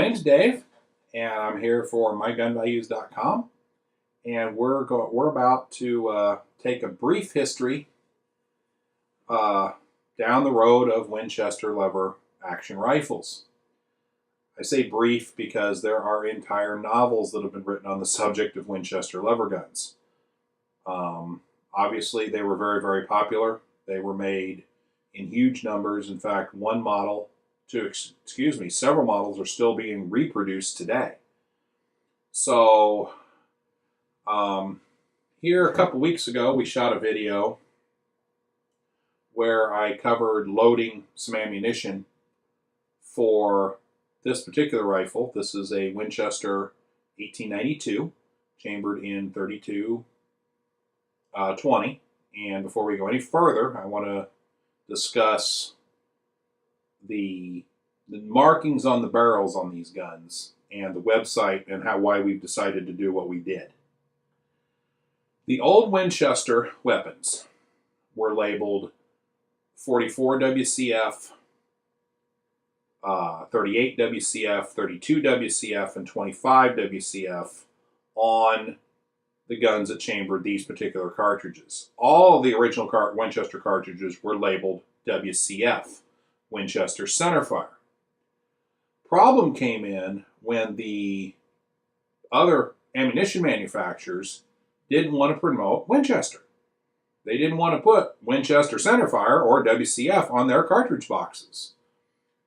name's Dave, and I'm here for mygunvalues.com, and we're about to take a brief history down the road of Winchester lever action rifles. I say brief because there are entire novels that have been written on the subject of Winchester lever guns. Obviously, they were very, very popular. They were made in huge numbers. In fact, several models are still being reproduced today. So, here a couple weeks ago, we shot a video where I covered loading some ammunition for this particular rifle. This is a Winchester 1892, chambered in 32-20. And before we go any further, I want to discuss the markings on the barrels on these guns and the website and why we've decided to do what we did. The old Winchester weapons were labeled 44 WCF, 38 WCF, 32 WCF, and 25 WCF on the guns that chambered these particular cartridges. All of the original Winchester cartridges were labeled WCF, Winchester Centerfire. Problem came in when the other ammunition manufacturers didn't want to promote Winchester. They didn't want to put Winchester Centerfire or WCF on their cartridge boxes.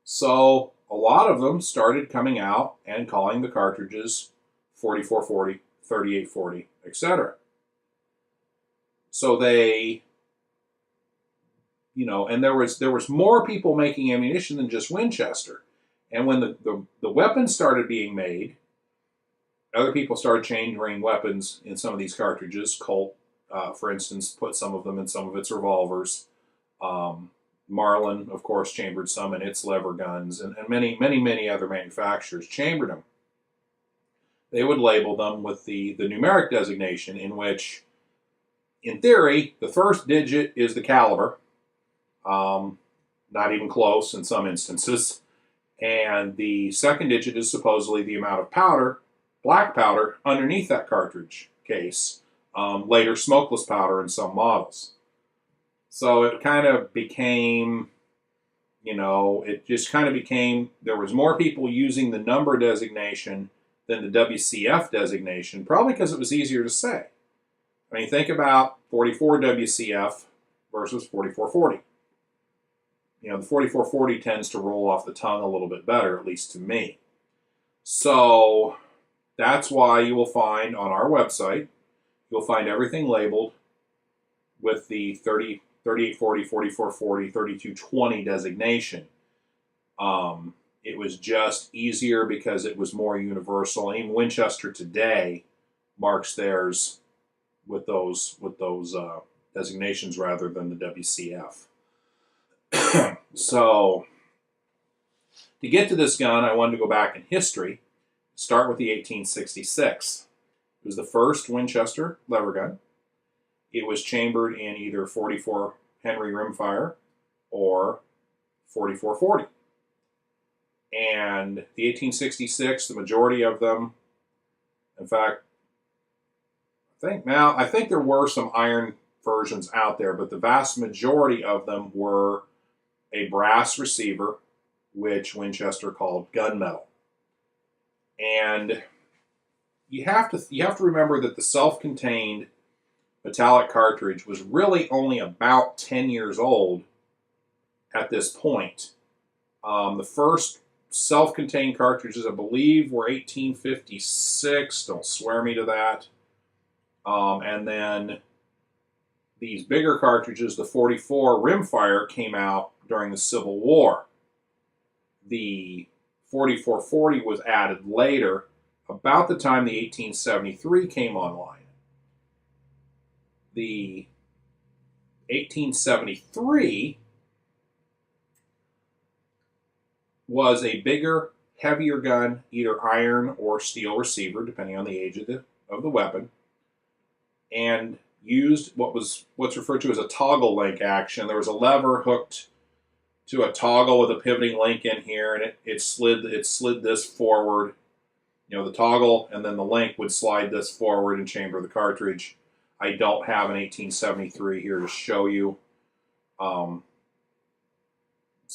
So a lot of them started coming out and calling the cartridges 4440, 3840, etc. So they, and there was more people making ammunition than just Winchester. And when the weapons started being made, other people started chambering weapons in some of these cartridges. Colt, for instance, put some of them in some of its revolvers. Marlin, of course, chambered some in its lever guns, and many other manufacturers chambered them. They would label them with the numeric designation, in which, in theory, the first digit is the caliber, not even close in some instances, and the second digit is supposedly the amount of powder, black powder, underneath that cartridge case, later smokeless powder in some models. So it kind of became, there was more people using the number designation than the WCF designation, probably because it was easier to say. I mean, think about 44 WCF versus 4440. The 4440 tends to roll off the tongue a little bit better, at least to me. So that's why you will find on our website, you'll find everything labeled with the 3840, 4440, 3220 designation. It was just easier because it was more universal. Even Winchester today marks theirs with those designations rather than the WCF. So, to get to this gun, I wanted to go back in history. Start with the 1866. It was the first Winchester lever gun. It was chambered in either 44 Henry rimfire or 4440. And the 1866, the majority of them, in fact, I think there were some iron versions out there, but the vast majority of them were a brass receiver, which Winchester called gunmetal. And you have to remember that the self-contained metallic cartridge was really only about 10 years old at this point. The first self-contained cartridges, I believe, were 1856. Don't swear me to that. And then these bigger cartridges, the 44 rimfire, came out during the Civil War. The 4440 was added later, about the time the 1873 came online. The 1873 was a bigger, heavier gun, either iron or steel receiver, depending on the age of the weapon, and used what's referred to as a toggle link action. There was a lever hooked to a toggle with a pivoting link in here, and it slid this forward. You know, the toggle and then the link would slide this forward and chamber the cartridge. I don't have an 1873 here to show you. So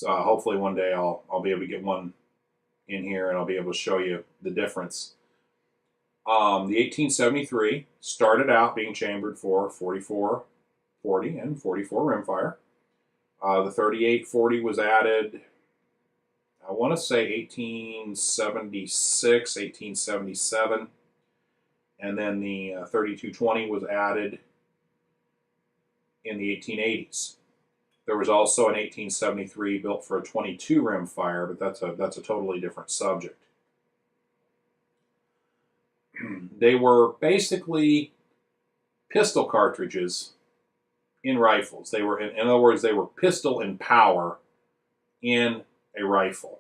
hopefully one day I'll be able to get one in here and I'll be able to show you the difference. The 1873 started out being chambered for 4440 and 44 rimfire. The 3840 was added, I want to say 1876, 1877. And then the 3220 was added in the 1880s. There was also an 1873 built for a 22 rimfire, but that's a totally different subject. They were basically pistol cartridges in rifles. They were, in other words, they were pistol in power in a rifle.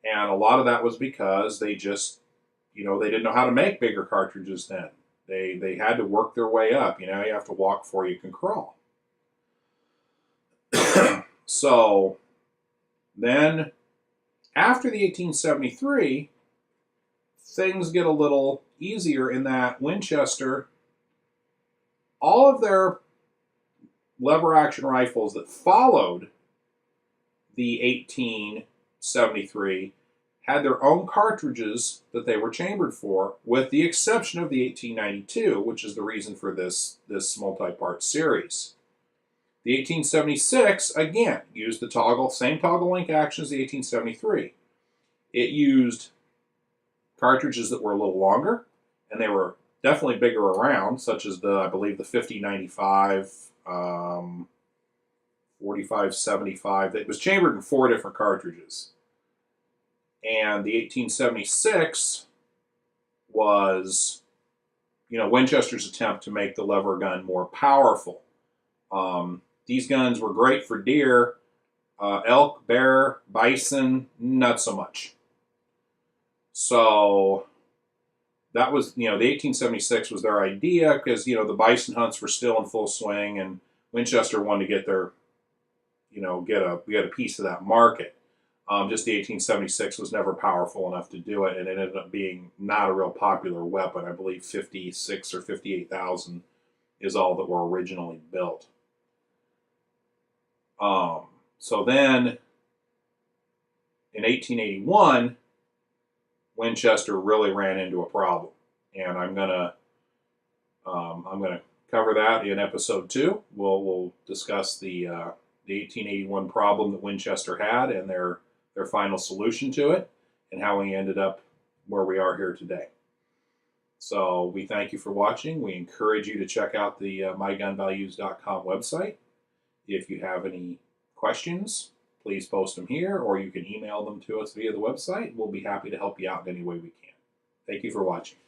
And a lot of that was because they just, you know, they didn't know how to make bigger cartridges then. They had to work their way up. You know, you have to walk before you can crawl. So then after the 1873, things get a little easier in that Winchester, all of their lever action rifles that followed the 1873 had their own cartridges that they were chambered for, with the exception of the 1892, which is the reason for this multi-part series. The 1876, again, used the same toggle link action as the 1873. It used cartridges that were a little longer, and they were definitely bigger around, such as I believe the 5095, 4575. It was chambered in 4 different cartridges. And the 1876 was, you know, Winchester's attempt to make the lever gun more powerful. These guns were great for deer, elk, bear, bison, not so much. So that was, you know, the 1876 was their idea because, you know, the bison hunts were still in full swing, and Winchester wanted to get their, you know, get a piece of that market. Just the 1876 was never powerful enough to do it, and it ended up being not a real popular weapon. I believe 56 or 58,000 is all that were originally built. So then, in 1881, Winchester really ran into a problem, and I'm gonna cover that in episode 2. We'll discuss the 1881 problem that Winchester had and their final solution to it, and how we ended up where we are here today. So we thank you for watching. We encourage you to check out the mygunvalues.com website. If you have any questions, please post them here, or you can email them to us via the website. We'll be happy to help you out in any way we can. Thank you for watching.